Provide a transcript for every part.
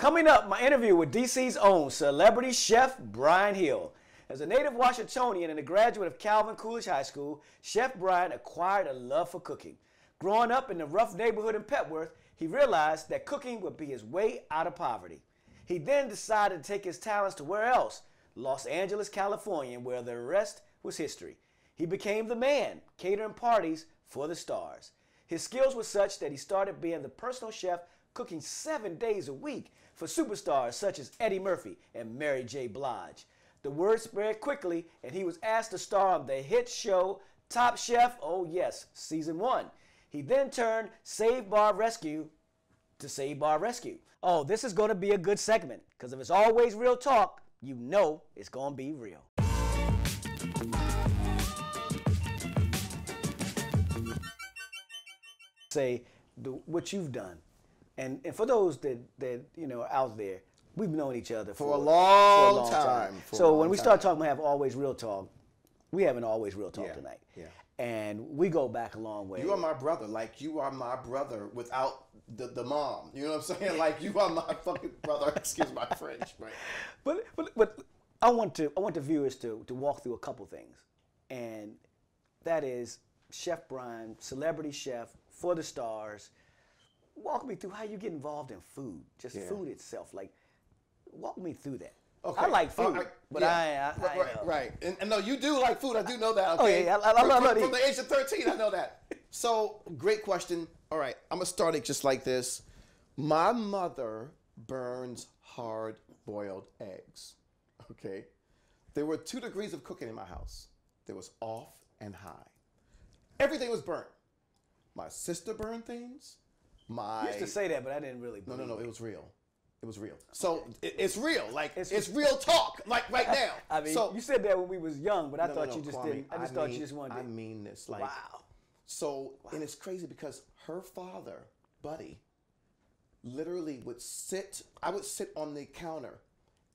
Coming up, my interview with DC's own celebrity chef Brian Hill. As a native Washingtonian and a graduate of Calvin Coolidge High School, Chef Brian acquired a love for cooking. Growing up in the rough neighborhood in Petworth, he realized that cooking would be his way out of poverty. He then decided to take his talents to where else? Los Angeles, California, where the rest was history. He became the man, catering parties for the stars. His skills were such that he started being the personal chef, cooking 7 days a week for superstars such as Eddie Murphy and Mary J. Blige. The word spread quickly, and he was asked to star on the hit show Top Chef, oh yes, season 1. He then turned Save Bar Rescue to Save Bar Rescue. Oh, this is going to be a good segment, because if it's always real talk, you know it's going to be real. Say what you've done, and for those that you know are out there, we've known each other for a long time. So when we start talking about have always real talk, we have an always real talk tonight. Yeah. And we go back a long way. You are my brother, like you are my brother without the mom. You know what I'm saying? Like you are my fucking brother. Excuse my French, right? But I want the viewers to walk through a couple things, and that is Chef Brian, celebrity chef for the stars. Walk me through how you get involved in food, just food itself. Like, walk me through that. Okay. I like food, but right. And no, you do like food. I do know that. Okay? Oh yeah, I love from the age of 13, I know that. So, great question. All right, I'm gonna start it just like this. My mother burns hard-boiled eggs. Okay, there were 2 degrees of cooking in my house. There was off and high. Everything was burnt. My sister burned things. You used to say that, but I didn't really believe No, it was real. It was real. So it's real. Like it's real talk. Like right now. I mean, you said that when we was young, but I thought you just Kwame, didn't. I just thought you just wanted. I mean this. Like, wow. So and it's crazy because her father, Buddy, literally would sit. I would sit on the counter,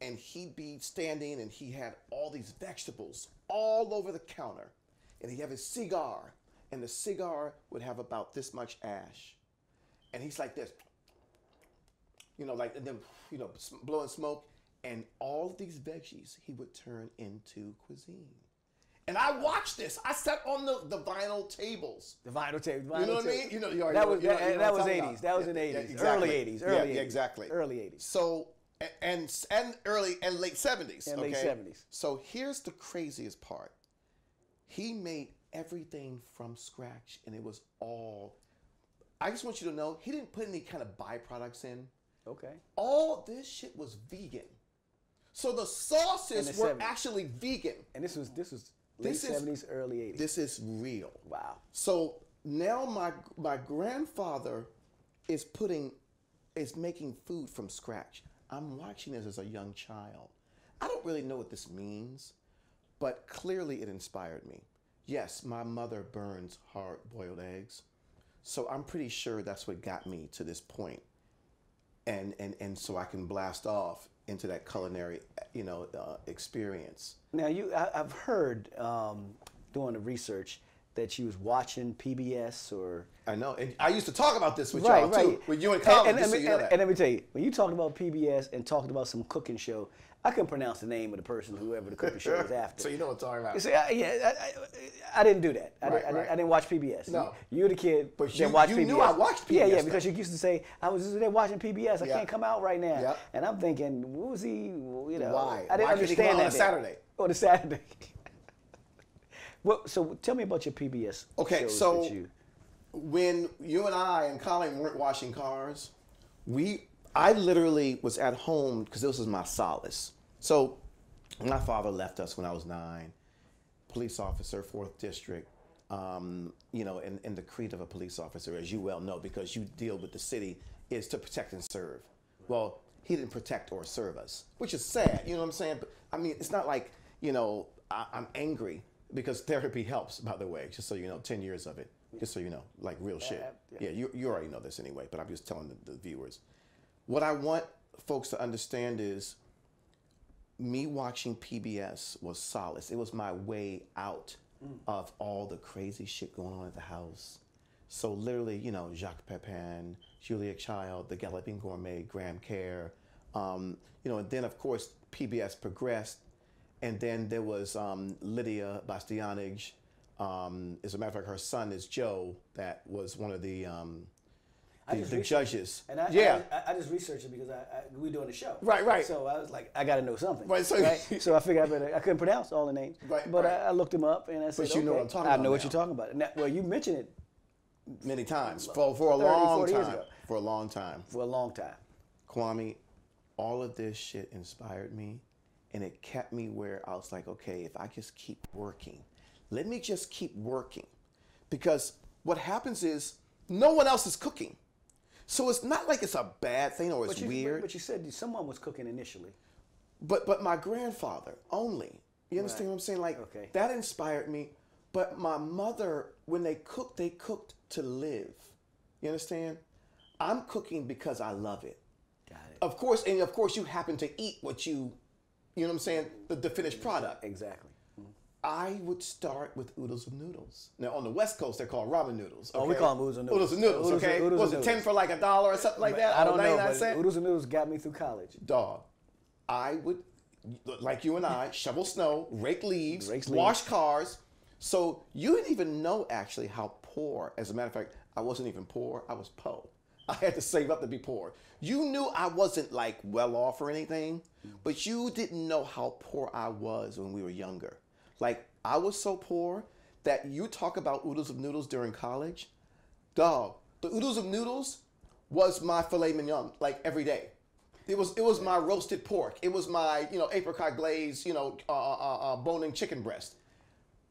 and he'd be standing, and he had all these vegetables all over the counter, and he'd have his cigar, and the cigar would have about this much ash, and he's like this. You know, like, and then, you know, blowing smoke, and all of these veggies he would turn into cuisine. And I watched this. I sat on the vinyl tables. The vinyl table. You know what I mean? You know, that was 80s. That was in the 80s. Exactly. Early 80s. Early 80s. Yeah, exactly. Early 80s. So, and early and late 70s. And late 70s. So here's the craziest part. He made everything from scratch, and it was all, I just want you to know, he didn't put any kind of byproducts in. Okay. All this shit was vegan. So the sauces were actually vegan. And this was late 70s, early 80s. This is real. Wow. So now my grandfather is making food from scratch. I'm watching this as a young child. I don't really know what this means, but clearly it inspired me. Yes, my mother burns hard-boiled eggs. So I'm pretty sure that's what got me to this point. And so I can blast off into that culinary, you know, experience. Now, I've heard doing the research that you was watching PBS or. I know, and I used to talk about this with y'all too, with you in college. And let me tell you, when you talked about PBS and talking about some cooking show, I couldn't pronounce the name of the person, whoever the cooking show was after. So you know what I'm talking about. See, I didn't do that. I didn't watch PBS. No. You're the kid but that watched PBS. You knew I watched PBS. Yeah, because you used to say, I was just there watching PBS. I can't come out right now. Yep. And I'm thinking, what was he, you know. Why? I didn't understand that. On a Saturday. On a Saturday. Well, so tell me about your PBS shows that you... When you and I and Colin weren't washing cars, I literally was at home because this was my solace. So my father left us when I was 9, police officer, 4th District, you know, and the creed of a police officer, as you well know, because you deal with the city, is to protect and serve. Well, he didn't protect or serve us, which is sad, you know what I'm saying? But I mean, it's not like, you know, I'm angry, because therapy helps, by the way, just so you know, 10 years of it, just so you know, like real shit. Yeah, you already know this anyway, but I'm just telling the viewers. What I want folks to understand is me watching PBS was solace. It was my way out of all the crazy shit going on at the house. So literally, you know, Jacques Pepin, Julia Child, The Galloping Gourmet, Graham Kerr, And then of course PBS progressed, and then there was Lydia Bastianich. As a matter of fact, her son is Joe. That was one of the judges. And I just researched it because we doing the show. Right. So I was like, I got to know something. Right. So I figured I couldn't pronounce all the names. Right. But I looked them up and I said, but you know what I'm talking about. I know what you're talking about. Now, well, you mentioned it many times for a long 40 years time. ago. For a long time. For a long time. Kwame, all of this shit inspired me, and it kept me where I was like, okay, if I just keep working, let me just keep working, because what happens is no one else is cooking. So it's not like it's a bad thing or it's weird. But you said someone was cooking initially. But my grandfather only. You understand what I'm saying? Like, that inspired me. But my mother, when they cooked to live. You understand? I'm cooking because I love it. Got it. Of course, you happen to eat what you know what I'm saying? The finished product. Exactly. I would start with oodles of noodles. Now, on the West Coast, they're called ramen noodles. Okay? Oh, we call them oodles of noodles. Oodles of noodles, okay? Was it 10 for like $1 or something like that? I don't know, but cents? oodles of noodles got me through college. Dog, I would, like you and I, shovel snow, rake leaves, wash cars. So you didn't even know actually how poor, as a matter of fact, I wasn't even poor, I was po. I had to save up to be poor. You knew I wasn't like well off or anything, but you didn't know how poor I was when we were younger. Like, I was so poor that you talk about oodles of noodles during college. Dog, the oodles of noodles was my filet mignon, like every day. It was my roasted pork. It was my, apricot glaze, bone-in chicken breast.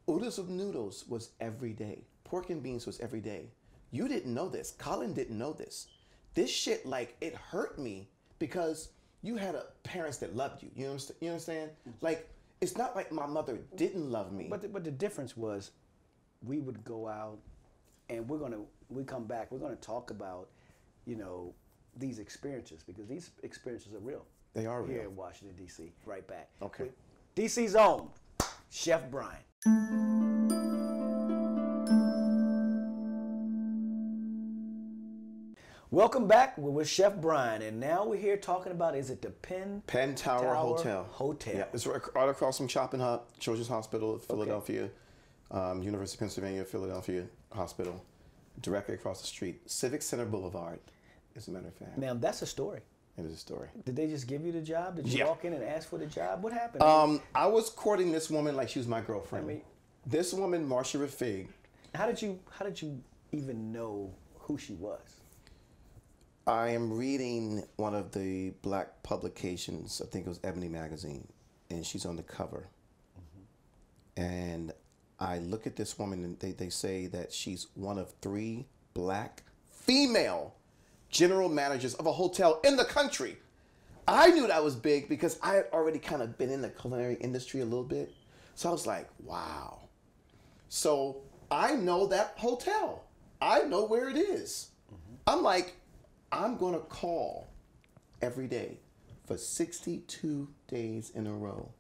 Oodles of noodles was every day. Pork and beans was every day. You didn't know this. Colin didn't know this. This shit, like, it hurt me because you had parents that loved you. You understand? Like, it's not like my mother didn't love me. But the difference was, we would go out, and we come back. We're gonna talk about, these experiences, because these experiences are real. They are real Here in Washington D.C. Right back. Okay. With DC's own Chef Brian. Welcome back. We're with Chef Brian, and now we're here talking about, is it the Penn Tower Hotel? Hotel. Yeah, it's right across from Chapin Children's Hospital of Philadelphia, University of Pennsylvania, Philadelphia Hospital, directly across the street. Civic Center Boulevard, as a matter of fact. Now, that's a story. It is a story. Did they just give you the job? Did you walk in and ask for the job? What happened? I was courting this woman like she was my girlfriend. This woman, Marcia Rafig. How did you even know who she was? I am reading one of the black publications, I think it was Ebony Magazine, and she's on the cover. And I look at this woman, and they say that she's one of 3 black female general managers of a hotel in the country. I knew that was big because I had already kind of been in the culinary industry a little bit. So I was like, wow. So I know that hotel. I know where it is. I'm like, I'm going to call every day for 62 days in a row.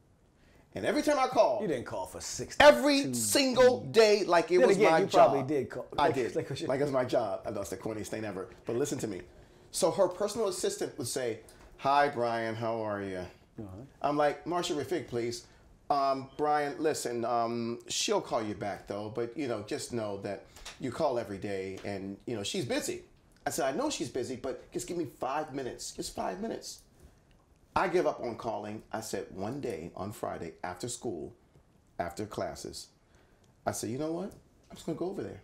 And every time I call... You didn't call for 60. Every single day like it was my job. You probably did call. I did. Like it was my job. I know it's the corniest thing ever. But listen to me. So her personal assistant would say, "Hi, Brian. How are you?" I'm like, "Marcia Rafig, please." Brian, listen, she'll call you back, though. But, just know that you call every day and, she's busy. I said, I know she's busy, but just give me 5 minutes. Just 5 minutes. I give up on calling. I said one day on Friday after school, after classes, I said, you know what? I'm just going to go over there.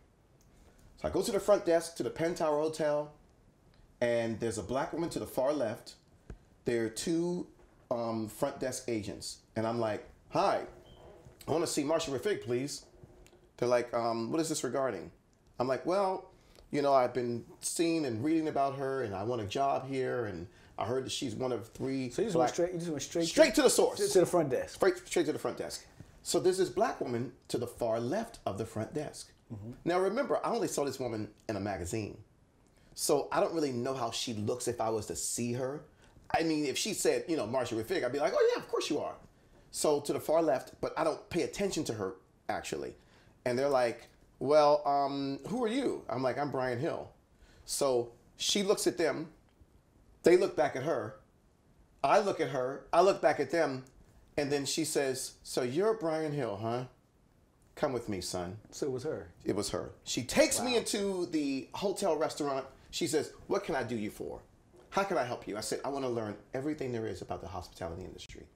So I go to the front desk to the Penn Tower Hotel, and there's a black woman to the far left. There are 2 front desk agents. And I'm like, hi, I want to see Marcia Rafig, please. They're like, what is this regarding? I'm like, well, I've been seeing and reading about her, and I want a job here, and I heard that she's one of 3. So you just went straight to the source, to the front desk, straight to the front desk. So there's this black woman to the far left of the front desk. Now remember, I only saw this woman in a magazine, so I don't really know how she looks if I was to see her. I mean, if she said, Marcia Rafig, I'd be like, oh yeah, of course you are. So to the far left, but I don't pay attention to her actually, and they're like, well, who are you? I'm like, I'm Brian Hill. So she looks at them. They look back at her. I look at her, I look back at them, and then she says, "So you're Brian Hill, huh? Come with me, son." So it was her. It was her. She takes me into the hotel restaurant. She says, "What can I do you for? How can I help you?" I said, "I want to learn everything there is about the hospitality industry."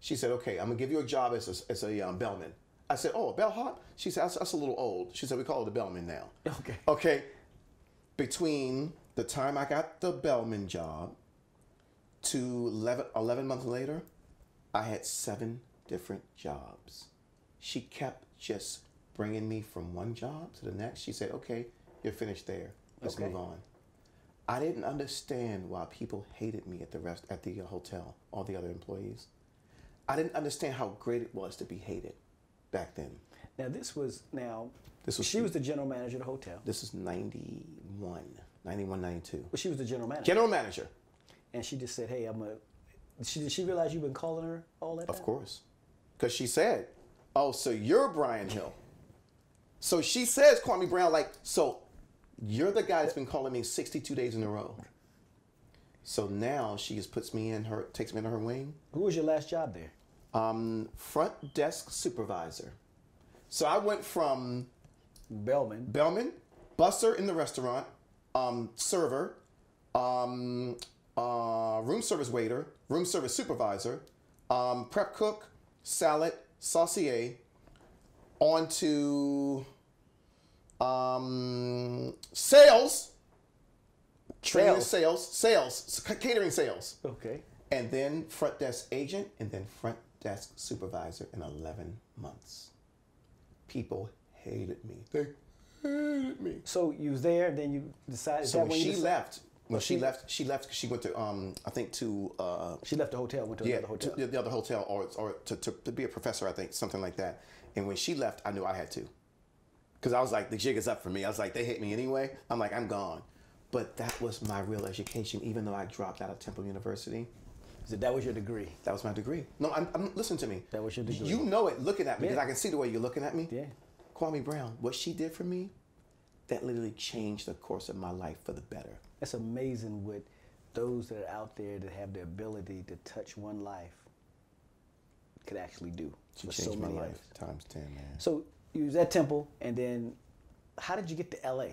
She said, "Okay, I'm gonna give you a job as a bellman." I said, "Oh, a bellhop?" She said, "That's a little old." She said, "We call it a bellman now." Okay. Okay. Between the time I got the bellman job to 11 months later, I had 7 different jobs. She kept just bringing me from one job to the next. She said, "Okay, you're finished there. Let's move on." I didn't understand why people hated me at the hotel, all the other employees. I didn't understand how great it was to be hated back then. Now she was the general manager of the hotel. This is 91, 92. But she was the general manager. General manager. And she just said, "Hey, did she realize you've been calling her all that time? Of course. Because she said, "Oh, so you're Brian Hill." So she says, Kwame Brown, like, "So you're the guy that's been calling me 62 days in a row." So now she just takes me into her wing. Who was your last job there? Front desk supervisor. So I went from Bellman, busser in the restaurant, server, room service waiter, room service supervisor, prep cook, salad, saucier, on to sales, catering sales. Okay. And then front desk agent, and then front desk supervisor in 11 months. People hated me. They hated me. So you was there, and then you decided. So when she left, she left because she went to I think to she left the hotel, went to another hotel. The other hotel, or to be a professor, I think, something like that. And when she left, I knew I had to, because I was like, the jig is up for me. I was like, they hate me anyway. I'm like, I'm gone. But that was my real education, even though I dropped out of Temple University. So that was your degree? That was my degree. No, listen to me. That was your degree. You know it looking at me, because I can see the way you're looking at me. Yeah. Kwame Brown, what she did for me, that literally changed the course of my life for the better. It's amazing what those that are out there that have the ability to touch one life could actually do. She changed my life times 10, man. So you was at Temple, and then how did you get to LA?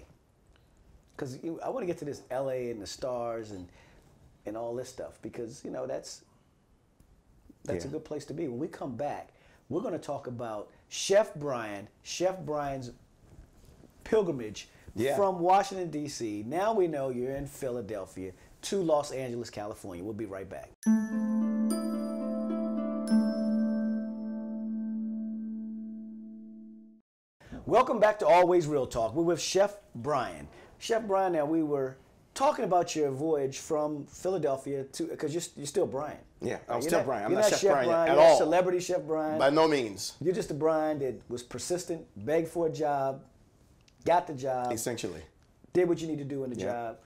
Because I want to get to this LA and the stars and all this stuff, because that's a good place to be. When we come back, we're going to talk about Chef Brian's pilgrimage from Washington, D.C. Now we know you're in Philadelphia to Los Angeles, California. We'll be right back. Welcome back to Always Real Talk. We're with Chef Brian. Chef Brian, now we were talking about your voyage from Philadelphia to, because you're still Brian. Yeah, I'm still Brian. I'm not not Chef Brian at you're all. Not celebrity Chef Brian. By no means. You're just a Brian that was persistent, begged for a job, got the job. Essentially. Did what you need to do in the job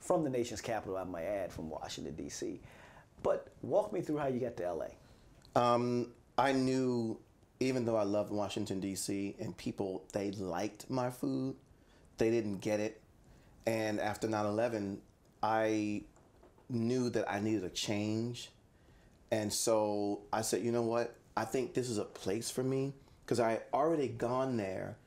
from the nation's capital, I might add, from Washington, D.C. But walk me through how you got to L.A. I knew, even though I loved Washington, D.C., and people, they liked my food, they didn't get it. And after 9/11, I knew that I needed a change. And so I said, you know what? I think this is a place for me, because I had already gone there.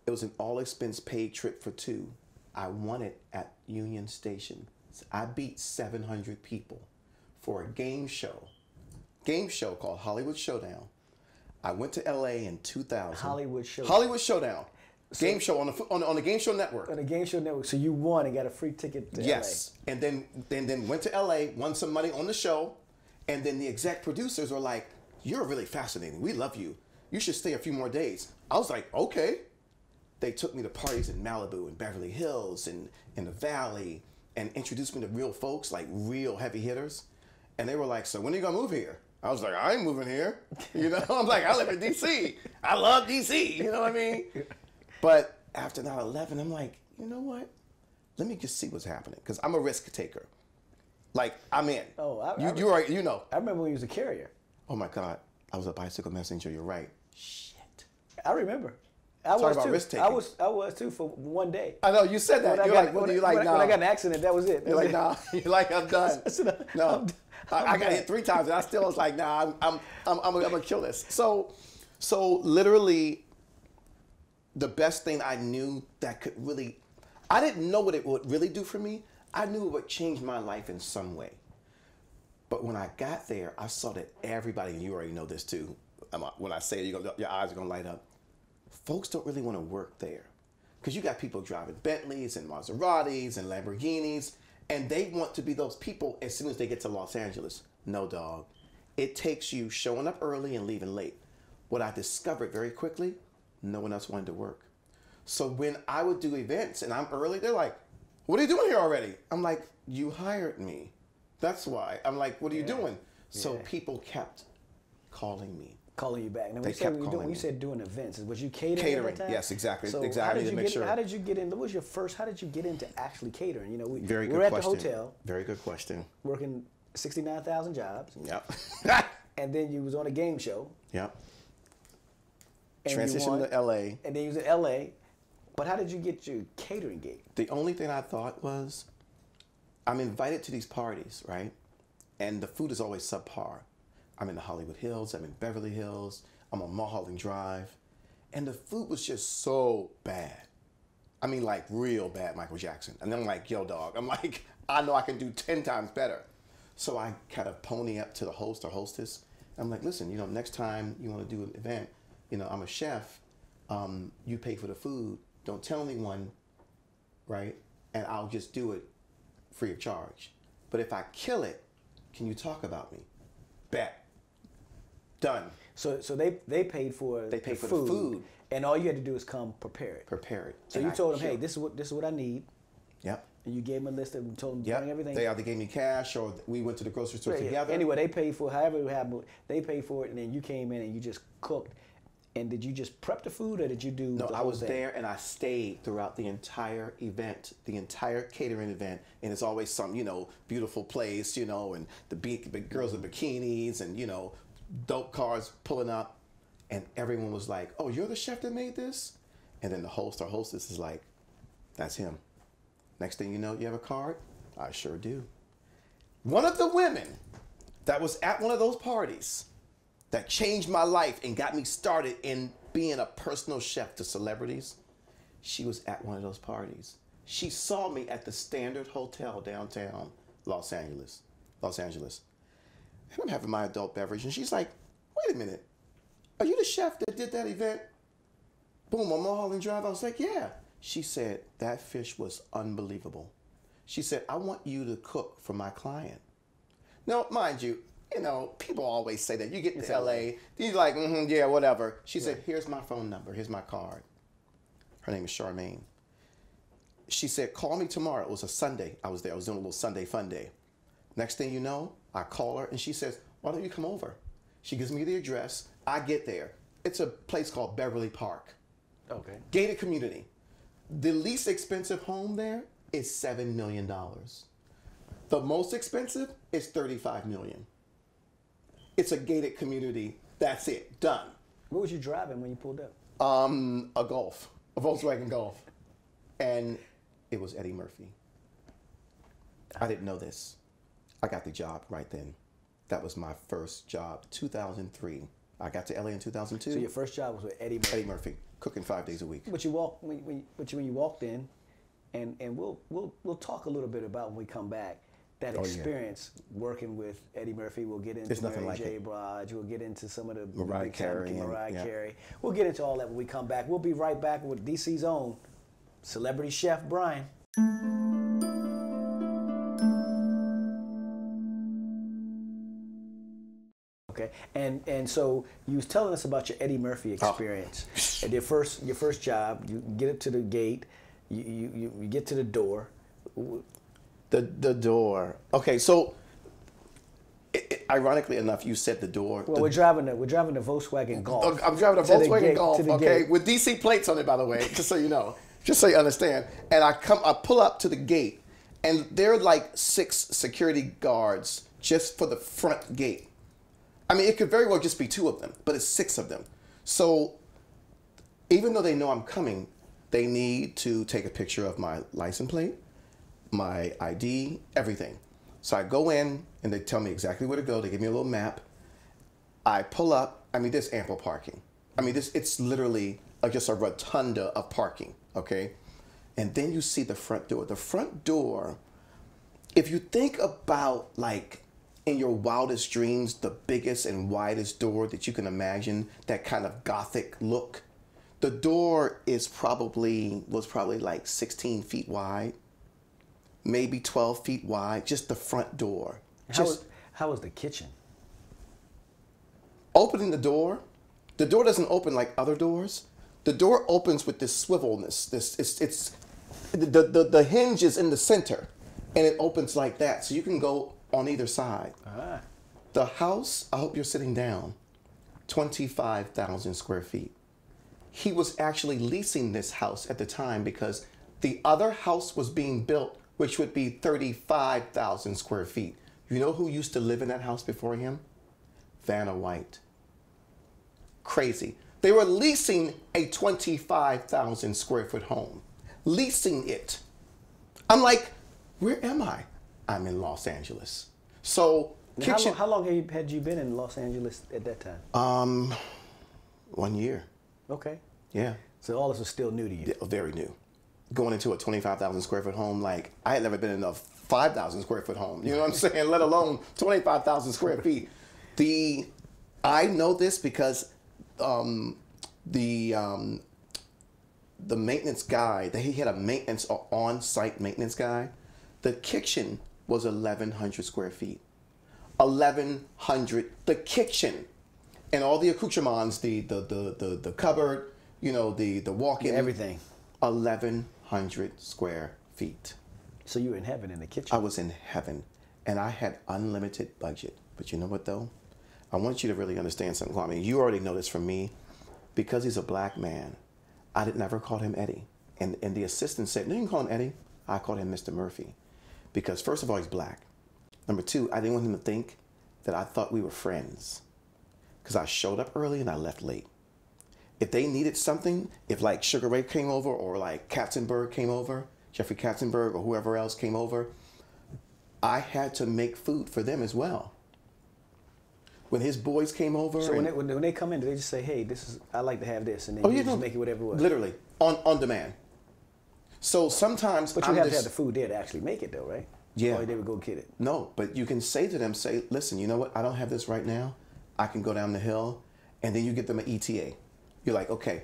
It was an all-expense paid trip for 2. I won it at Union Station. So I beat 700 people for a game show called Hollywood Showdown. I went to LA in 2000. Hollywood Showdown. Hollywood Showdown. Game show on the Game Show Network. On the Game Show Network. So you won and got a free ticket to yes. LA. And then went to LA, won some money on the show, and then the exec producers were like, "You're really fascinating. We love you. You should stay a few more days." I was like, "Okay." They took me to parties in Malibu and Beverly Hills and in the Valley, and introduced me to real folks, like real heavy hitters. And they were like, "So when are you gonna move here?" I was like, "I ain't moving here." I'm like, "I live in DC. I love DC." You know what I mean? But after 9/11, I'm like, you know what? Let me just see what's happening, because I'm a risk taker. Like, I'm in. Oh, you're right. You know. I remember when you was a carrier. Oh my God, I was a bicycle messenger. You're right. Shit. I remember. I Talk was about too. risk taking. I was too for one day. I know you said that. You're like, nah. When I got in an accident, that was it. You're like, nah. You're like, I'm done. No, I got hit 3 times, and I still was like, nah, I'm gonna kill this. So literally, the best thing I knew that could really, I didn't know what it would really do for me. I knew it would change my life in some way. But when I got there, I saw that everybody, and you already know this too, when I say it, your eyes are gonna light up. Folks don't really want to work there. Because you got people driving Bentleys and Maseratis and Lamborghinis, and they want to be those people as soon as they get to Los Angeles. No, dog. It takes you showing up early and leaving late. What I discovered very quickly, no one else wanted to work. So when I would do events and I'm early, they're like, what are you doing here already? I'm like, you hired me. That's why. I'm like, what are you doing? So people kept calling me. Calling you back. Now, They kept calling when you me. said doing events, was you catering? Catering, at that time? yes, exactly. So exactly. How did you get in? What was your first? How did you get into actually catering? You know, we Very were good at question. the hotel Very good question. working 69,000 jobs. Yep. And then you was on a game show. Yep. And Transitioned to LA. And then you was in LA. But how did you get your catering gig? The only thing I thought was, I'm invited to these parties, right? And the food is always subpar. I'm in the Hollywood Hills, I'm in Beverly Hills, I'm on Mulholland Drive. And the food was just so bad. I mean, like real bad, Michael Jackson. And then I'm like, yo, dog, I'm like, I know I can do 10 times better. So I kind of pony up to the host or hostess. I'm like, listen, you know, next time you want to do an event, you know, I'm a chef, you pay for the food, don't tell anyone, right? And I'll just do it free of charge. But if I kill it, can you talk about me? Bet. Done. So they paid for They paid the for the food. And all you had to do is come prepare it. Prepare it. So And you I told them, hey, killed it. this is what I need. Yep. And you gave them a list and told them to Yep. bring everything. They either gave me cash or we went to the grocery store Yeah, together. Anyway, they paid for however it happened. They paid for it, and then you came in and you just cooked. And did you just prep the food, or did you do? No, the I whole was thing? there and I stayed throughout the entire event, the entire catering event. And it's always some, you know, beautiful place, you know, and the girls in bikinis and, you know, dope cars pulling up. And everyone was like, oh, you're the chef that made this? And then the host or hostess is like, that's him. Next thing you know, you have a card? I sure do. One of the women that was at one of those parties that changed my life and got me started in being a personal chef to celebrities, she was at one of those parties. She saw me at the Standard Hotel downtown Los Angeles. And I'm having my adult beverage, and she's like, wait a minute, are you the chef that did that event? Boom, on Mulholland Drive? I was like, yeah. She said, that fish was unbelievable. She said, I want you to cook for my client. Now, mind you, people always say that. You get to LA, you're like, yeah, whatever. She said, here's my phone number, here's my card. Her name is Charmaine. She said, call me tomorrow. It was a Sunday. I was there. I was doing a little Sunday fun day. Next thing you know, I call her and she says, why don't you come over? She gives me the address. I get there. It's a place called Beverly Park. Okay. Gated community. The least expensive home there is $7 million. The most expensive is $35 million. It's a gated community. That's it. Done. What was you driving when you pulled up? A Golf, a Volkswagen Golf. And it was Eddie Murphy. I didn't know this. I got the job right then. That was my first job, 2003. I got to LA in 2002. So your first job was with Eddie Murphy. Eddie Murphy, cooking 5 days a week. But when you walked in, and we'll talk a little bit about when we come back that experience working with Eddie Murphy. We'll get into Mary J. Blige. We'll get into some of the Mariah Carey. Carey. We'll get into all that when we come back. We'll be right back with DC's own celebrity chef Brian. Okay, and so you was telling us about your Eddie Murphy experience. And your first job, you get up to the gate, you get to the door. The door. Okay, so ironically enough, you said the door. Well, we're driving the Volkswagen Golf. I'm driving a Volkswagen Golf, okay, with DC plates on it, by the way, just so you know, just so you understand. And I pull up to the gate, and there are like 6 security guards just for the front gate. I mean, it could very well just be 2 of them, but it's 6 of them. So even though they know I'm coming, they need to take a picture of my license plate, my ID, everything. So I go in and they tell me exactly where to go. They give me a little map. I pull up. I mean, there's ample parking. I mean, it's literally just a rotunda of parking, okay? And then you see the front door. The front door, if you think about like in your wildest dreams, the biggest and widest door that you can imagine, that kind of gothic look, the door was probably like 16 feet wide, maybe 12 feet wide, just the front door. How was the kitchen? Opening the door doesn't open like other doors. The door opens with this swivelness. It's the hinge is in the center, and it opens like that, so you can go on either side. Ah. The house, I hope you're sitting down, 25,000 square feet. He was actually leasing this house at the time because the other house was being built, which would be 35,000 square feet. You know who used to live in that house before him? Vanna White. Crazy. They were leasing a 25,000 square foot home. Leasing it. I'm like, where am I? I'm in Los Angeles. So, kitchen. How long had you been in Los Angeles at that time? 1 year. Okay. Yeah. So all this was still new to you. Yeah, very new. Going into a 25,000 square foot home, like I had never been in a 5,000 square foot home. You know what I'm saying? Let alone 25,000 square feet. I know this because the maintenance guy, he had a on-site maintenance guy. The kitchen was 1,100 square feet. 1,100. The kitchen, and all the accoutrements, the cupboard, you know, the walk-in, everything. 1,100 square feet. So you were in heaven in the kitchen. I was in heaven, and I had unlimited budget. But you know what though? I want you to really understand something, Kwame. You already know this from me. Because he's a black man, I never called him Eddie. And the assistant said, no, you can call him Eddie. I called him Mr. Murphy. Because first of all, he's black. Number two, I didn't want him to think that I thought we were friends. Because I showed up early and I left late. If they needed something, if like Sugar Ray came over or like Katzenberg came over, Jeffrey Katzenberg or whoever else came over, I had to make food for them as well. When his boys came over. So when they come in, do they just say, hey, I like to have this, and then you just make it whatever it was? Literally, on demand. So sometimes But you have to have the food there to actually make it though, right? Yeah. Or they would go get it. No, but you can say to them, listen, you know what? I don't have this right now. I can go down the hill, and then you get them an ETA. You're like, okay,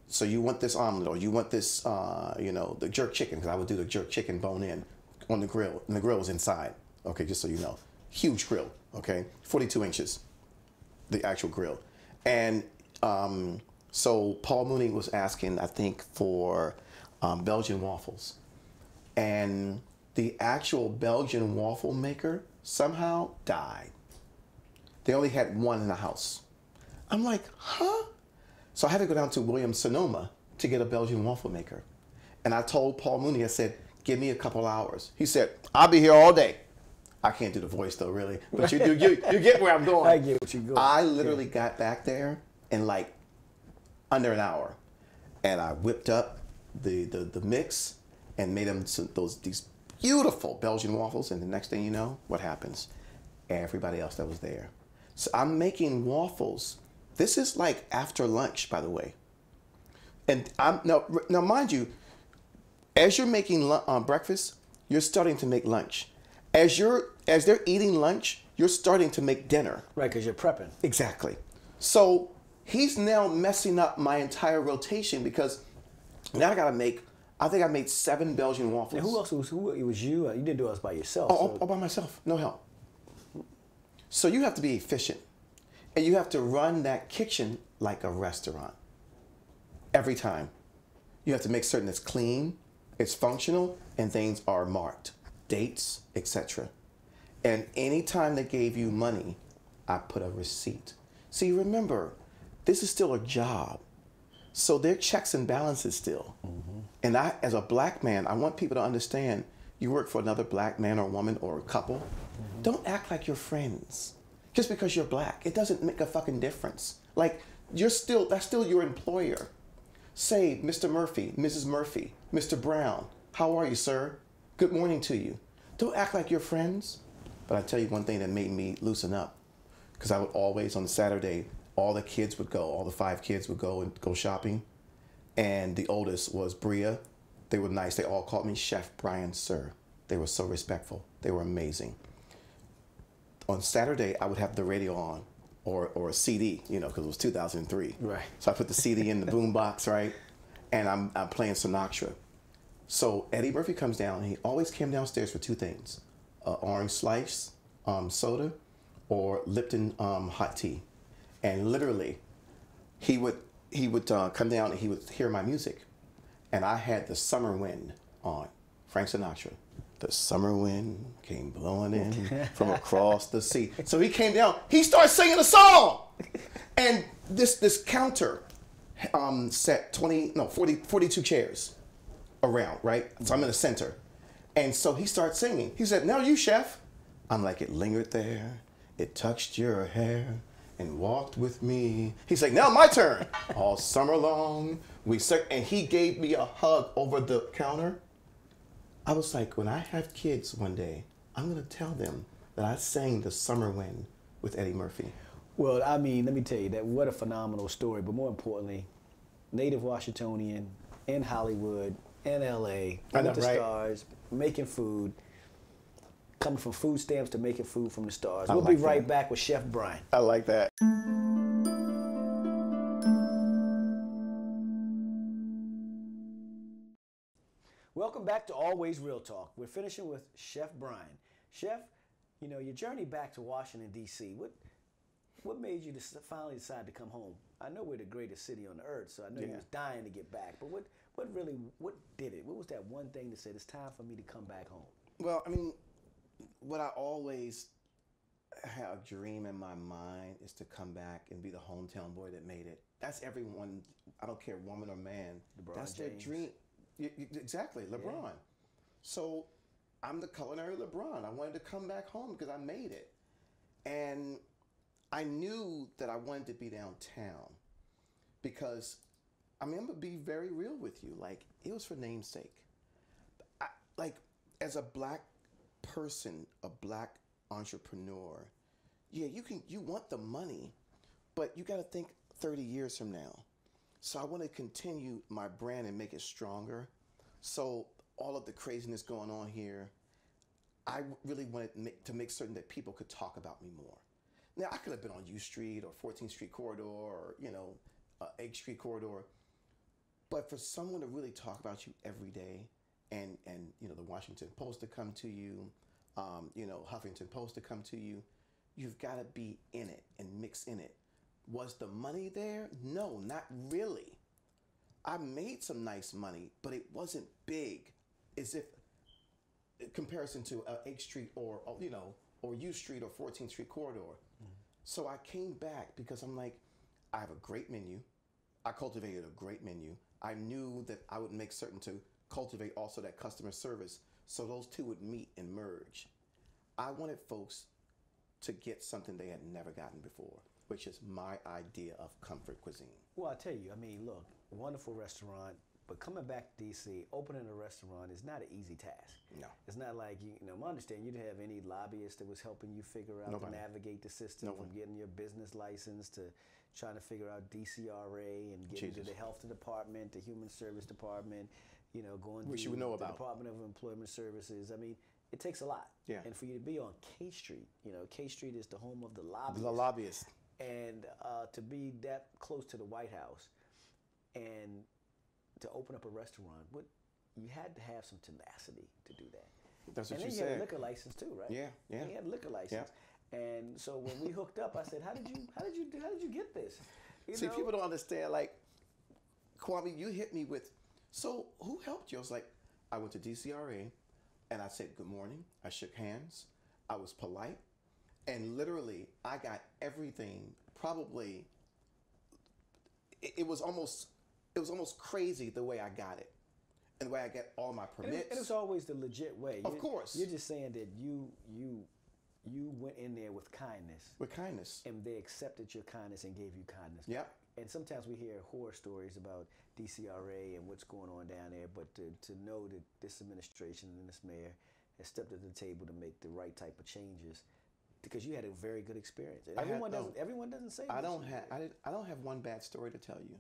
so you want this omelet, or you want this, the jerk chicken, because I would do the jerk chicken bone in on the grill, and the grill is inside. Okay, just so you know. Huge grill, okay? 42 inches, the actual grill. And so Paul Mooney was asking, I think, for Belgian waffles. And the actual Belgian waffle maker somehow died. They only had one in the house. I'm like, huh? So I had to go down to Williams-Sonoma to get a Belgian waffle maker. And I told Paul Mooney, I said, give me a couple hours. He said, I'll be here all day. I can't do the voice though, really. But you get where I'm going. I get what you're going. I literally got back there in like under an hour. And I whipped up the mix and made them these beautiful Belgian waffles. And the next thing you know, what happens? Everybody else that was there. So I'm making waffles. This is like after lunch, by the way. And now mind you, as you're making breakfast, you're starting to make lunch. As they're eating lunch, you're starting to make dinner. Right, because you're prepping. Exactly. So he's now messing up my entire rotation because now I think I made 7 Belgian waffles. And who else was, it was you? You didn't do us by yourself. All by myself, no help. So you have to be efficient. And you have to run that kitchen like a restaurant. Every time. You have to make certain it's clean, it's functional, and things are marked. Dates, etc. And anytime they gave you money, I put a receipt. See, remember, this is still a job. So there are checks and balances still. Mm-hmm. And I, as a black man, I want people to understand, you work for another black man or woman or a couple, mm-hmm. Don't act like you're friends. Just because you're black, it doesn't make a fucking difference. Like, that's still your employer. Say, Mr. Murphy, Mrs. Murphy, Mr. Brown, how are you, sir? Good morning to you. Don't act like you're friends. But I tell you one thing that made me loosen up, because I would always on Saturday, all the kids would go, all the 5 kids would go and go shopping, and the oldest was Bria. They were nice. They all called me Chef Brian, sir. They were so respectful. They were amazing. On Saturday, I would have the radio on, or a CD, you know, because it was 2003. Right. So I put the CD in the boombox, right, and I'm playing Sinatra. So Eddie Murphy comes down, and he always came downstairs for 2 things: orange slice, soda, or Lipton hot tea. And literally, he would come down and he would hear my music, and I had the Summer Wind on, Frank Sinatra. The summer wind came blowing in from across the sea. So he came down, he started singing a song. And this counter set 42 chairs around, right? So I'm in the center. And so he started singing. He said, "Now you, chef." I'm like, "It lingered there, it touched your hair, and walked with me." He's like, "Now my turn." All summer long, we sang, and he gave me a hug over the counter. I was like, when I have kids one day, I'm gonna tell them that I sang the Summer Wind with Eddie Murphy. Well, I mean, let me tell you that what a phenomenal story. But more importantly, native Washingtonian in Hollywood, in LA, with the stars, making food, coming from food stamps to making food from the stars. We'll be right back with Chef Brian. I like that. Welcome back to Always Real Talk. We're finishing with Chef Brian. Chef, you know, your journey back to Washington, D.C., what made you finally decide to come home? I know we're the greatest city on the earth, so I know you was dying to get back. But what did it? What was that one thing that said, it's time for me to come back home? Well, I mean, what I always had a dream in my mind is to come back and be the hometown boy that made it. That's everyone, I don't care, woman or man. That's their dream. Exactly, LeBron. Yeah. So I'm the culinary LeBron. I wanted to come back home because I made it. And I knew that I wanted to be downtown because, I mean, I'm going to be very real with you. Like, it was for namesake. Like, as a black person, a black entrepreneur, yeah, you want the money, but you got to think 30 years from now. So I want to continue my brand and make it stronger. So all of the craziness going on here, I really wanted to make certain that people could talk about me more. Now, I could have been on U Street or 14th Street corridor or, you know, 8th Street corridor. But for someone to really talk about you every day and you know, the Washington Post to come to you, you know, Huffington Post to come to you, you've got to be in it and mix in it. Was the money there? No, not really. I made some nice money, but it wasn't big, as if in comparison to 8th Street or you know, or U Street or 14th Street corridor. Mm-hmm. So I came back because I'm like, I have a great menu. I cultivated a great menu. I knew that I would make certain to cultivate also that customer service, so those two would meet and merge. I wanted folks to get something they had never gotten before, which is my idea of comfort cuisine. Well, I tell you, I mean, look, wonderful restaurant, but coming back to D.C., opening a restaurant is not an easy task. No. It's not like, you know, I understand you didn't have any lobbyists that was helping you figure out to navigate the system from getting your business license to trying to figure out DCRA and getting to the health department, the human service department, you know, going to the Department of Employment Services. I mean, it takes a lot. Yeah. And for you to be on K Street, you know, K Street is the home of the lobbyists. The lobbyists. And to be that close to the White House and to open up a restaurant, you had to have some tenacity to do that. That's what you said. And then you had a liquor license too, right? Yeah, yeah. And you had a liquor license. Yeah. And so when we hooked up, I said, how did you get this? See, people don't understand. Like, Kwame, you hit me with, so who helped you? I was like, I went to DCRA, and I said good morning. I shook hands. I was polite, and literally, I got everything. Probably, it was almost crazy the way I got it, and the way I get all my permits. And it's always the legit way. Of course. You're just saying that you went in there with kindness. With kindness. And they accepted your kindness and gave you kindness. Yeah. And sometimes we hear horror stories about DCRA and what's going on down there, but to know that this administration and this mayor has stepped at the table to make the right type of changes? Because you had a very good experience. Everyone doesn't say. I don't have one bad story to tell you.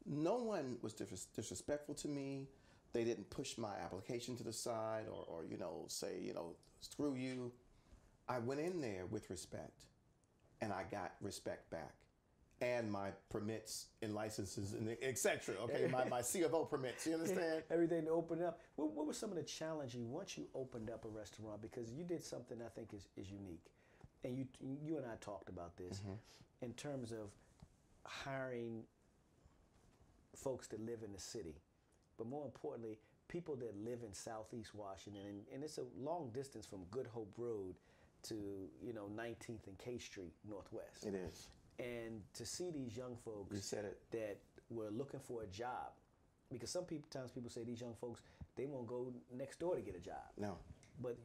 No one was disrespectful to me. They didn't push my application to the side or say, screw you. I went in there with respect, and I got respect back. And my permits and licenses and etc. Okay, my C of O permits. You understand? Everything to open up. What were some of the challenges once you opened up a restaurant? Because you did something I think is unique, and you and I talked about this in terms of hiring folks that live in the city, but more importantly, people that live in Southeast Washington, and it's a long distance from Good Hope Road to 19th and K Street Northwest. It is. And to see these young folks that were looking for a job, because sometimes people say these young folks, they won't go next door to get a job. No. But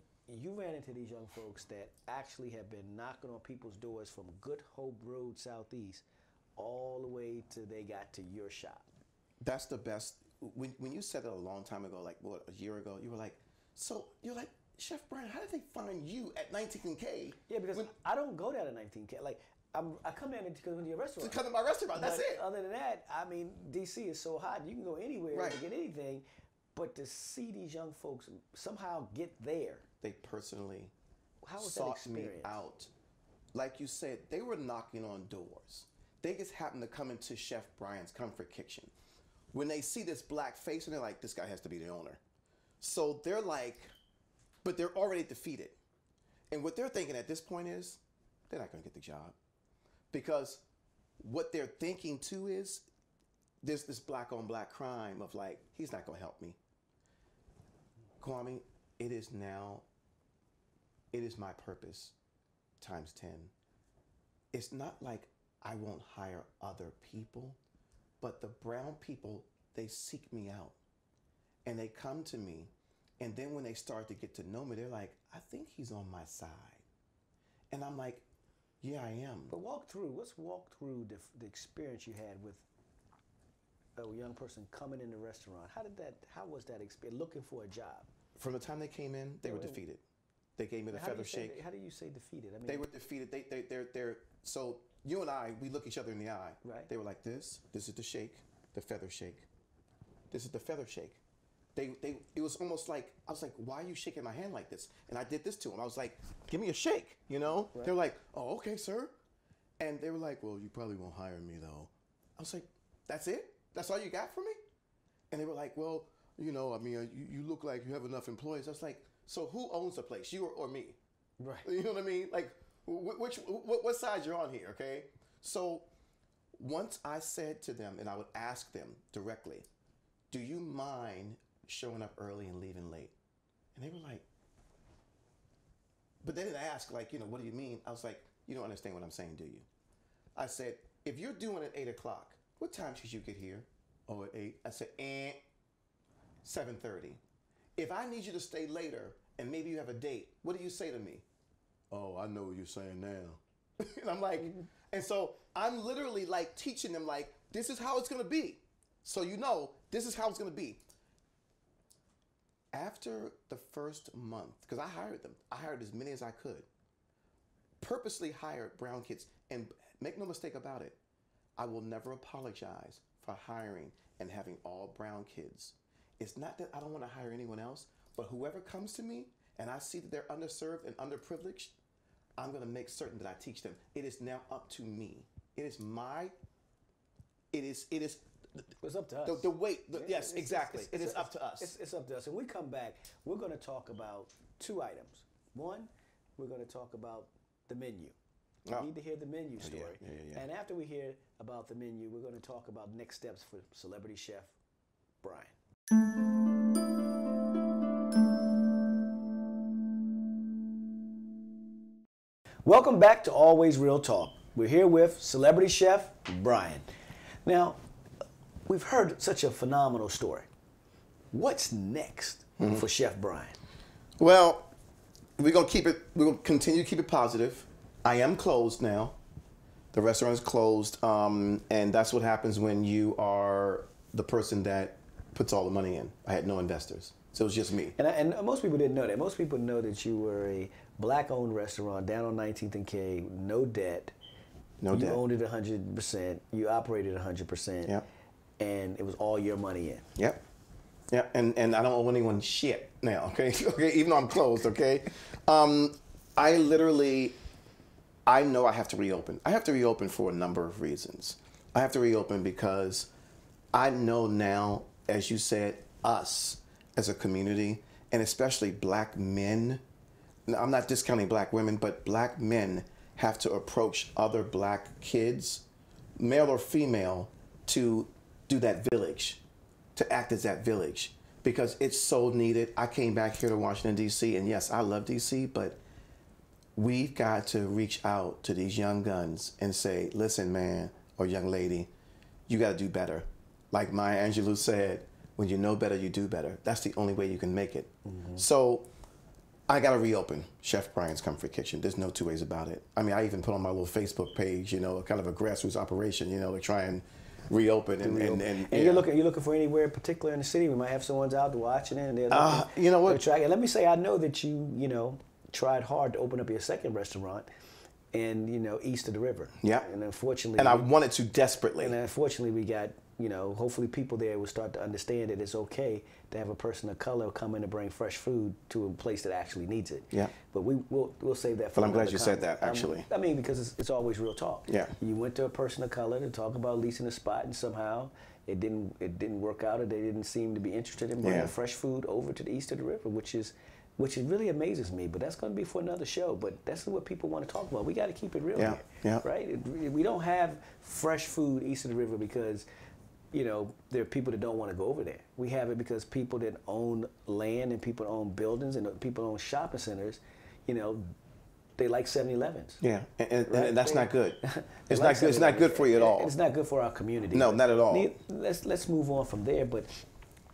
you ran into these young folks that actually have been knocking on people's doors from Good Hope Road Southeast all the way till they got to your shop. That's the best. When you said it a long time ago, like a year ago, you were like, Chef Brian, how did they find you at 19th K? Yeah, because I don't go down to 19th K. Like, I come down because of your restaurant. To come to my restaurant, that's it. Other than that, I mean, DC is so hot, you can go anywhere to get anything. But to see these young folks somehow get there. They personally sought me out. Like you said, they were knocking on doors. They just happened to come into Chef Brian's Comfort Kitchen. When they see this black face, and they're like, this guy has to be the owner. So they're like, but they're already defeated. And what they're thinking at this point is, they're not going to get the job. Because what they're thinking too is, there's this black on black crime of like, he's not going to help me. Kwame, it is my purpose times 10. It's not like I won't hire other people, but the brown people, they seek me out and they come to me. And then when they start to get to know me, they're like, I think he's on my side. And I'm like, yeah, I am. But let's walk through the experience you had with a young person coming in the restaurant. How was that experience, looking for a job? From the time they came in, they were defeated. They gave me the feather shake. How do you say defeated? I mean, they were defeated. They're so you and I, we look each other in the eye. Right. They were like this is the shake, the feather shake. This is the feather shake. It was almost like, I was like, why are you shaking my hand like this? And I did this to them. I was like, give me a shake, Right. They're like, oh, okay, sir. And they were like, well, you probably won't hire me though. I was like, that's it? That's all you got for me? And they were like, well, I mean, you look like you have enough employees. I was like, so who owns the place, you or me? Right. You know what I mean? Like, what side you're on here, okay? So once I said to them, and I would ask them directly, do you mind showing up early and leaving late? And they were like, but they didn't ask, like, what do you mean? I was like, you don't understand what I'm saying, do you? I said, if you're doing it at 8 o'clock, what time should you get here? Oh, at 8. I said, 7:30. If I need you to stay later and maybe you have a date, what do you say to me? Oh, I know what you're saying now. And I'm like, and so I'm literally like teaching them like, this is how it's going to be. So this is how it's going to be. After the first month, because I hired as many as I could, purposely hired brown kids, and make no mistake about it, I will never apologize for hiring and having all brown kids. It's not that I don't want to hire anyone else, but whoever comes to me and I see that they're underserved and underprivileged, I'm going to make certain that I teach them. It is now up to me. It's up to us. The weight, yes, exactly. It is up to us. It's up to us. And we come back, we're going to talk about 2 items. One, we're going to talk about the menu. We need to hear the menu story. Yeah. And after we hear about the menu, we're going to talk about next steps for celebrity chef Brian. Welcome back to Always Real Talk. We're here with celebrity chef Brian. Now, we've heard such a phenomenal story. What's next for Chef Brian? Well, we're going to continue to keep it positive. I am closed now. The restaurant is closed. And that's what happens when you are the person that puts all the money in. I had no investors. So it was just me. And most people didn't know that. Most people know that you were a black-owned restaurant down on 19th and K, no debt. No you debt. owned it 100%. You operated 100%. Yep. And it was all your money in. Yep. Yeah, and I don't owe anyone shit now, okay? Okay, even though I'm closed, okay? I know I have to reopen. I have to reopen for a number of reasons. I have to reopen because I know now, as you said, us as a community, and especially black men, now, I'm not discounting black women, but black men have to approach other black kids, male or female, to do that village, to act as that village, because it's so needed. I came back here to Washington, D.C., and yes, I love D.C., but we've got to reach out to these young guns and say, listen, man, or young lady, you got to do better. Like Maya Angelou said, when you know better, you do better. That's the only way you can make it. Mm-hmm. So I got to reopen Chef Brian's Comfort Kitchen. There's no two ways about it. I mean, I even put on my little Facebook page, you know, kind of a grassroots operation, you know, to try and reopen. And you're looking for anywhere in particular in the city? We might have someone's out there watching it. And they're looking, you know what? Let me say, I know that you know, tried hard to open up your second restaurant and, you know, east of the river. Yeah. And unfortunately. And I wanted to desperately. And unfortunately we got, you know, hopefully people there will start to understand that it's okay to have a person of color come in and bring fresh food to a place that actually needs it. Yeah. But we'll save that for But I'm glad you time. said that, actually. I mean, because it's always real talk. Yeah. You went to a person of color to talk about leasing a spot, and somehow it didn't work out, or they didn't seem to be interested in bringing fresh food over to the east of the river, which really amazes me. But that's going to be for another show. But that's what people want to talk about. We got to keep it real here, right? We don't have fresh food east of the river because, you know, there are people that don't want to go over there. We have it because people that own land and people own buildings and people own shopping centers, you know, they like 7-Elevens. Yeah, and that's not good. It's like not good. It's not good for you at all. It's not good for our community. No, not at all. Let's move on from there. But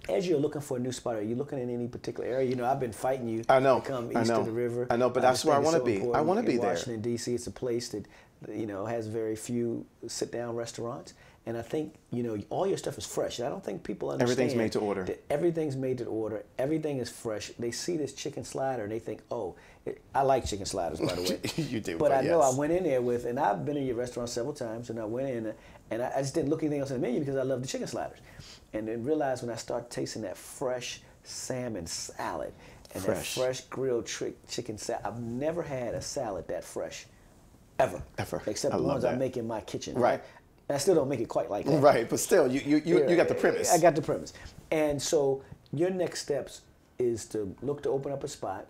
as you're looking for a new spot, are you looking in any particular area? You know, I've been fighting you to come east of the river. I know, but that's where I want to be. I want to be there. Washington, D.C., it's a place that, you know, has very few sit-down restaurants. And I think, you know, all your stuff is fresh. I don't think people understand. Everything's made to order. That everything's made to order. Everything is fresh. They see this chicken slider and they think, oh, I like chicken sliders, by the way. You do, but I know I went in there with, and I've been in your restaurant several times, and I went in and I just didn't look anything else on the menu because I love the chicken sliders. And then realized when I started tasting that fresh salmon salad and that fresh grilled chicken salad, I've never had a salad that fresh, ever. Except the ones I make in my kitchen. Right. And I still don't make it quite like that. Right, but still, you got the premise. I got the premise. And so your next steps is to look to open up a spot.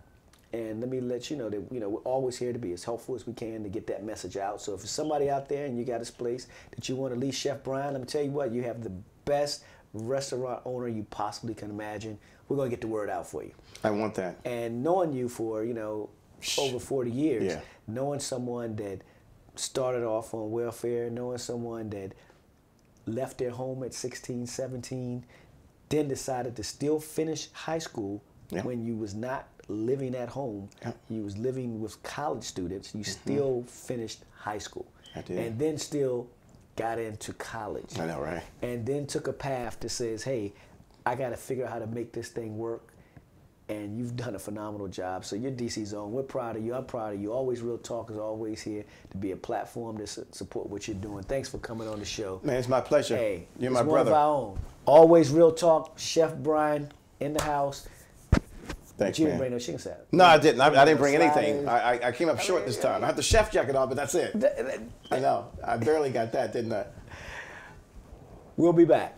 And let me let you know that, you know, we're always here to be as helpful as we can to get that message out. So if there's somebody out there and you got this place that you want to lease Chef Brian, let me tell you what, you have the best restaurant owner you possibly can imagine. We're going to get the word out for you. I want that. And knowing you for, you know, over 40 years, knowing someone that started off on welfare, knowing someone that left their home at 16, 17, then decided to still finish high school when you was not living at home. You was living with college students. You still finished high school. I did. And then still got into college. I know, right? And then took a path that says, hey, I got to figure out how to make this thing work. And you've done a phenomenal job. So you're DC's own. We're proud of you. I'm proud of you. Always Real Talk is always here to be a platform to support what you're doing. Thanks for coming on the show. Man, it's my pleasure. Hey, you're my brother. One of our own. Always Real Talk. Chef Brian in the house. Thanks, but you man. didn't bring no chicken salad. No, I didn't. I didn't bring anything. I came up short this time. I had the chef jacket on, but that's it. I know. I barely got that, didn't I? We'll be back.